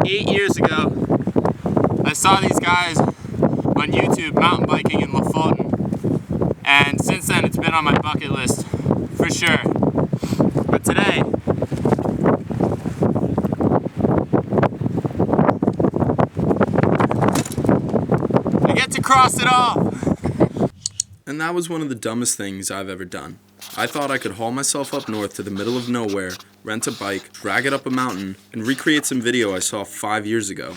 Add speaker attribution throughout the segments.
Speaker 1: 8 years ago, I saw these guys on YouTube mountain biking in Lofoten, and since then it's been on my bucket list for sure. But today, I get to cross it off.
Speaker 2: And that was one of the dumbest things I've ever done. I thought I could haul myself up north to the middle of nowhere, rent a bike, drag it up a mountain, and recreate some video I saw 5 years ago.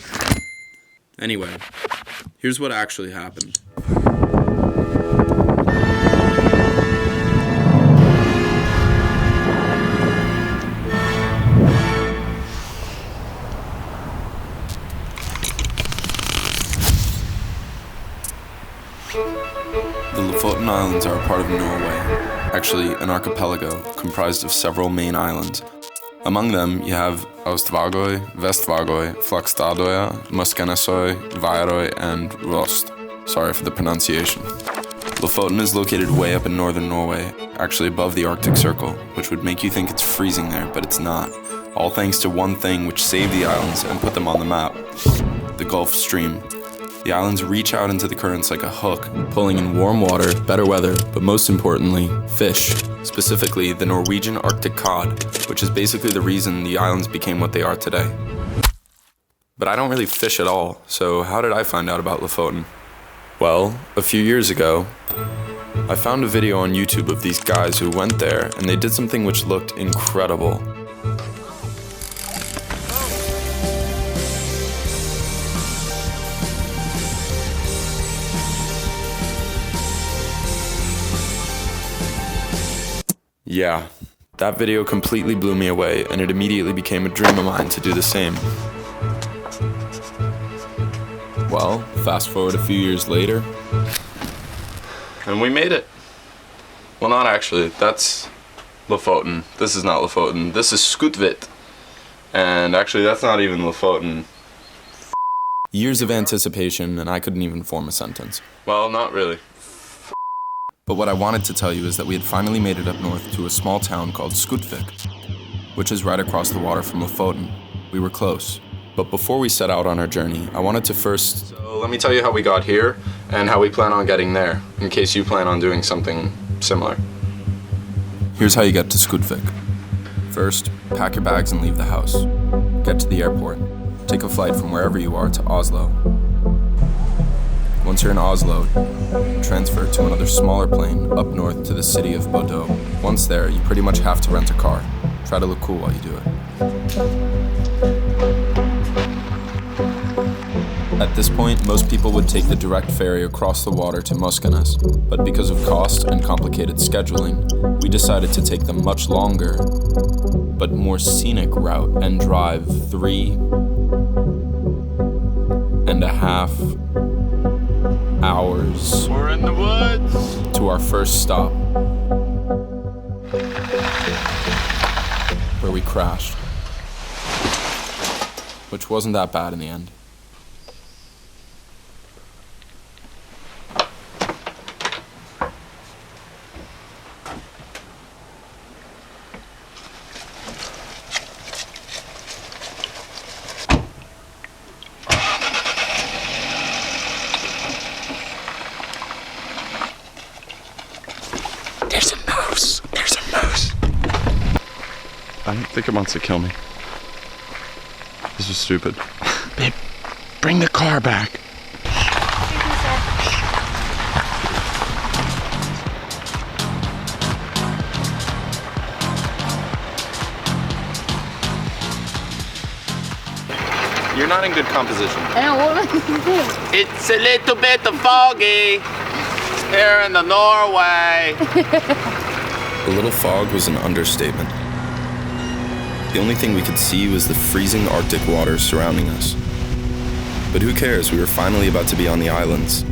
Speaker 2: Anyway, here's what actually happened. The Lofoten Islands are a part of Norway, actually an archipelago comprised of several main islands. Among them, you have Aust-Vågøy, Vest-Vågøy, Flakstadøya, Moskenesøy, Værøy, and Rost. Sorry for the pronunciation. Lofoten is located way up in northern Norway, actually above the Arctic Circle, which would make you think it's freezing there, but it's not. All thanks to one thing which saved the islands and put them on the map: the Gulf Stream. The islands reach out into the currents like a hook, pulling in warm water, better weather, but most importantly, fish. Specifically, the Norwegian Arctic cod, which is basically the reason the islands became what they are today. But I don't really fish at all, so how did I find out about Lofoten? Well, a few years ago, I found a video on YouTube of these guys who went there, and they did something which looked incredible. Yeah, that video completely blew me away, and it immediately became a dream of mine to do the same. Well, fast forward a few years later, and we made it. Well, not actually, that's Lofoten. This is not Lofoten, this is Skutvet. And actually, that's not even Lofoten. Years of anticipation, and I couldn't even form a sentence. Well, not really. But what I wanted to tell you is that we had finally made it up north to a small town called Skutvet, which is right across the water from Lofoten. We were close. But before we set out on our journey, I wanted to first... So let me tell you how we got here and how we plan on getting there, in case you plan on doing something similar. Here's how you get to Skutvet. First, pack your bags and leave the house. Get to the airport. Take a flight from wherever you are to Oslo. Once you're in Oslo, transfer to another smaller plane up north to the city of Bodø. Once there, you pretty much have to rent a car. Try to look cool while you do it. At this point, most people would take the direct ferry across the water to Moskenes, but because of cost and complicated scheduling, we decided to take the much longer, but more scenic route and drive 3.5 hours.
Speaker 1: We're in the woods
Speaker 2: to our first stop, where we crashed, which wasn't that bad in the end.
Speaker 3: I don't think it wants to kill me. This is stupid. Babe, bring the car back.
Speaker 2: You're not in good composition.
Speaker 4: I know, what am I going to do?
Speaker 1: It's a little bit foggy here in the Norway.
Speaker 2: A little fog was an understatement. The only thing we could see was the freezing Arctic waters surrounding us. But who cares, we were finally about to be on the islands.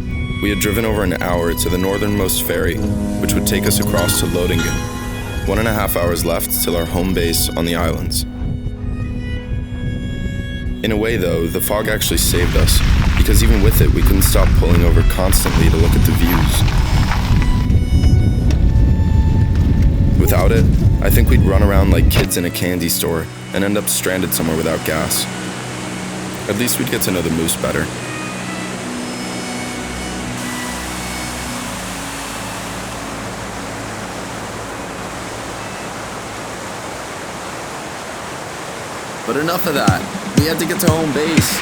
Speaker 2: We had driven over an hour to the northernmost ferry, which would take us across to Lodingen. 1.5 hours left till our home base on the islands. In a way though, the fog actually saved us, because even with it, we couldn't stop pulling over constantly to look at the views. Without it, I think we'd run around like kids in a candy store and end up stranded somewhere without gas. At least we'd get to know the moose better. But enough of that. We had to get to home base.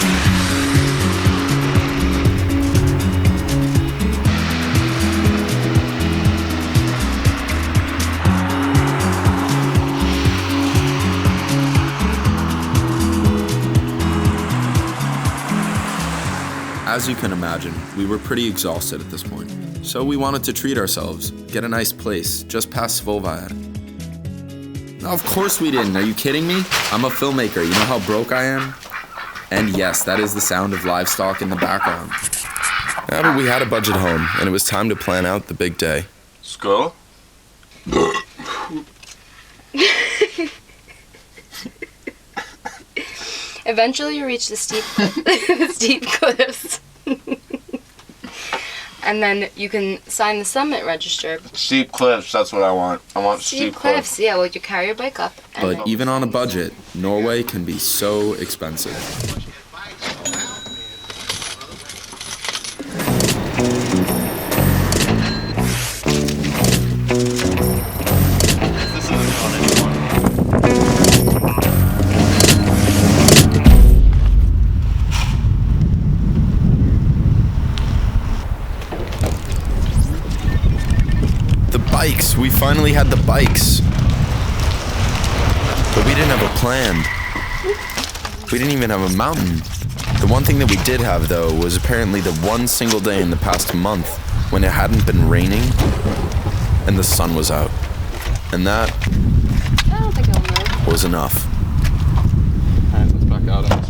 Speaker 2: As you can imagine, we were pretty exhausted at this point. So we wanted to treat ourselves, get a nice place just past Voyage. Of course we didn't. Are you kidding me? I'm a filmmaker. You know how broke I am? And yes, that is the sound of livestock in the background. Yeah, but we had a budget home, and it was time to plan out the big day.
Speaker 3: Skull?
Speaker 4: Eventually you reach the steep cliffs. And then you can sign the summit register.
Speaker 3: Steep cliffs, that's what I want. I want steep cliffs.
Speaker 4: Yeah, well, you carry your bike up.
Speaker 2: But even on a budget, Norway can be so expensive. Bikes. We finally had the bikes. But we didn't have a plan. We didn't even have a mountain. The one thing that we did have, though, was apparently the one single day in the past month when it hadn't been raining and the sun was out. And that
Speaker 4: I don't think it'll move.
Speaker 2: was enough.
Speaker 3: Alright, let's back out of this.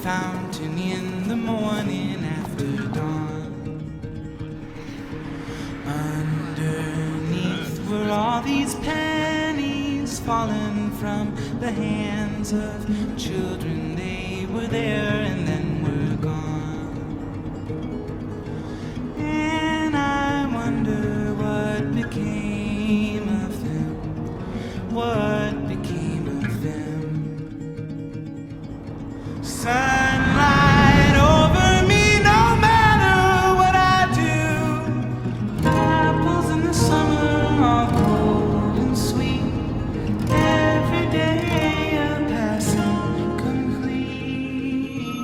Speaker 5: Fountain in the morning after dawn. Underneath were all these pennies fallen from the hands of children. They were there and then were gone. And I wonder what became of them. What became of them? Sunlight over me, no matter what I do. Apples in the summer are cold and sweet. Every day a passing complete.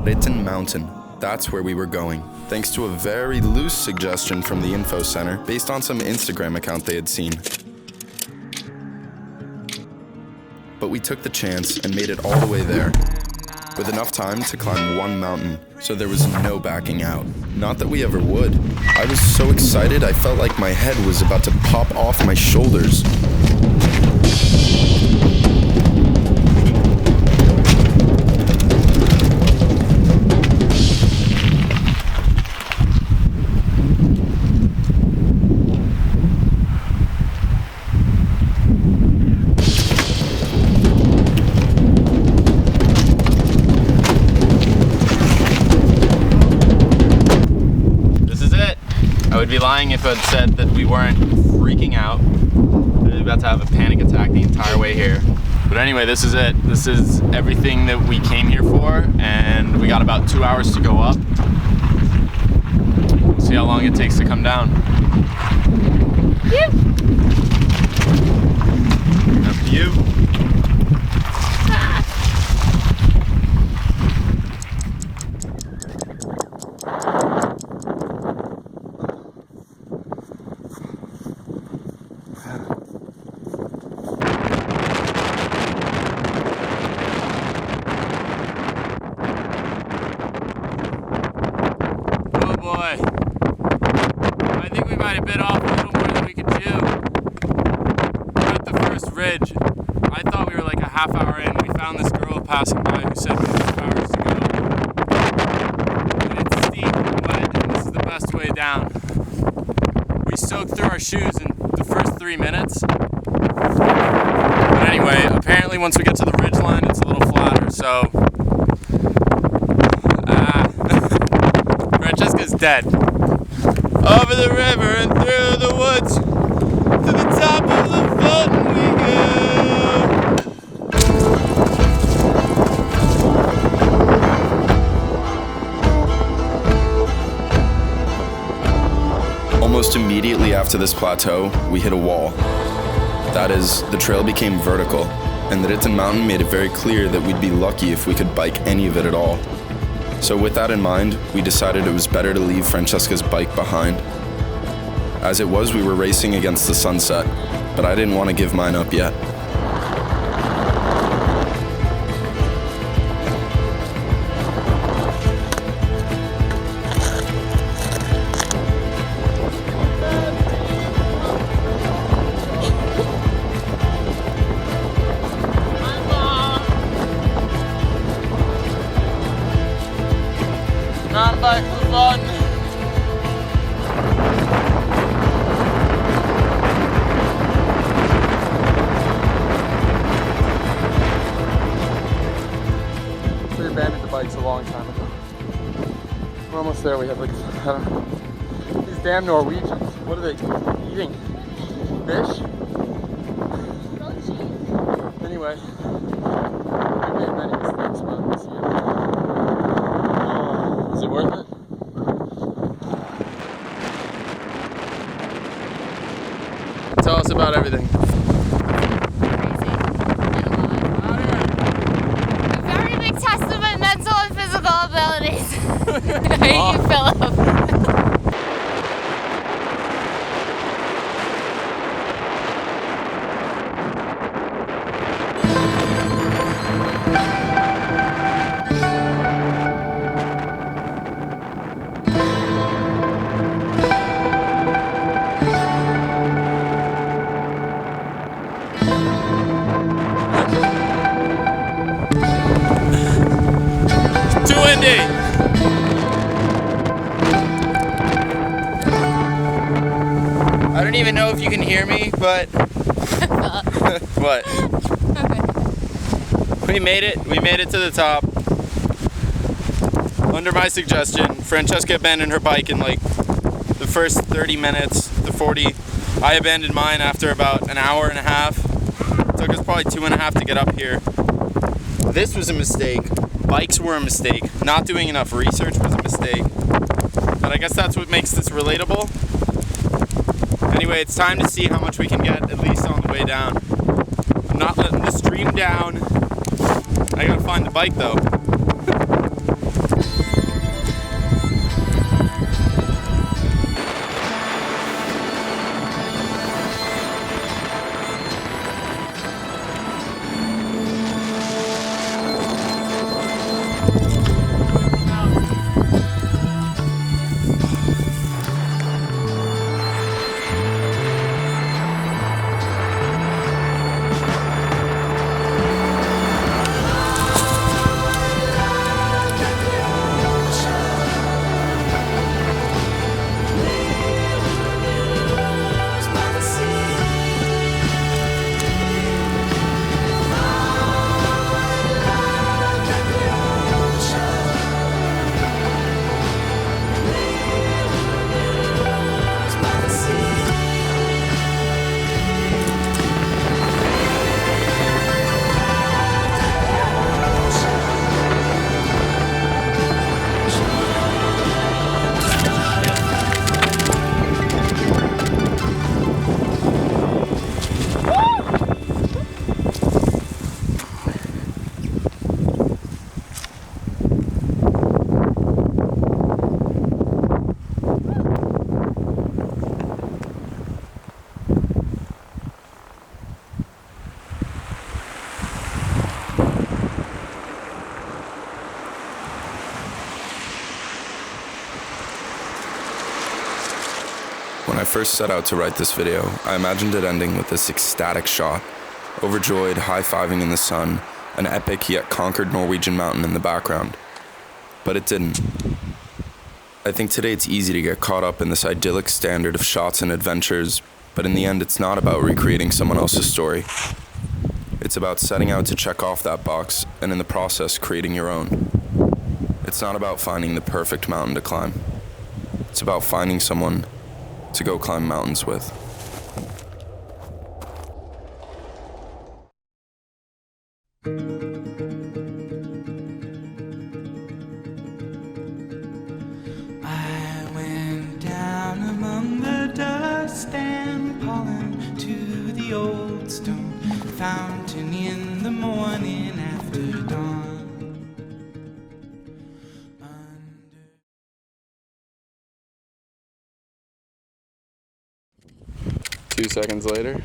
Speaker 2: Lofoten Mountain. That's where we were going. Thanks to a very loose suggestion from the info center based on some Instagram account they had seen. But we took the chance and made it all the way there, with enough time to climb one mountain, so there was no backing out. Not that we ever would. I was so excited I felt like my head was about to pop off my shoulders.
Speaker 1: I would be lying if I'd said that we weren't freaking out. We were about to have a panic attack the entire way here. But anyway, this is it. This is everything that we came here for, and we got about 2 hours to go up. We'll see how long it takes to come down.
Speaker 4: Yep.
Speaker 1: Up to you. I think we might have bit off a little more than we could chew. We're at the first ridge. I thought we were like a half hour in. We found this girl passing by who said we had 2 hours to go. And it's steep, but this is the best way down. We soaked through our shoes in the first 3 minutes. But anyway, apparently once we get to the ridge line, end, it's a little flatter, so... Francesca's dead. Over the river and through the woods, to the top of Lofoten we
Speaker 2: go. Almost immediately after this plateau, we hit a wall. That is, the trail became vertical, and the Ritten Mountain made it very clear that we'd be lucky if we could bike any of it at all. So with that in mind, we decided it was better to leave Francesca's bike behind. As it was, we were racing against the sunset, but I didn't want to give mine up yet.
Speaker 1: Not back to fun.
Speaker 3: We abandoned the bikes a long time ago. We're almost there. We have like, I don't know, these damn Norwegians. What are they eating? Fish? Anyway, we made many mistakes, but we'll see. Is it worth it?
Speaker 1: Tell us about everything.
Speaker 4: A very big test of my mental and physical abilities. How are you, Philip?
Speaker 1: Too windy. I don't even know if you can hear me, but what? We made it. We made it to the top. Under my suggestion, Francesca abandoned her bike in like the first 30 minutes, the 40. I abandoned mine after about an hour and a half. It took us probably 2.5 to get up here. This was a mistake. Bikes were a mistake. Not doing enough research was a mistake. But I guess that's what makes this relatable. Anyway, it's time to see how much we can get, at least on the way down. I'm not letting the stream down. I gotta find the bike though.
Speaker 2: When I first set out to write this video, I imagined it ending with this ecstatic shot, overjoyed, high-fiving in the sun, an epic yet conquered Norwegian mountain in the background. But it didn't. I think today it's easy to get caught up in this idyllic standard of shots and adventures, but in the end it's not about recreating someone else's story. It's about setting out to check off that box and in the process creating your own. It's not about finding the perfect mountain to climb. It's about finding someone to go climb mountains with.
Speaker 5: I went down among the dust and pollen to the old stone fountain in the morning after dawn.
Speaker 3: 2 seconds later.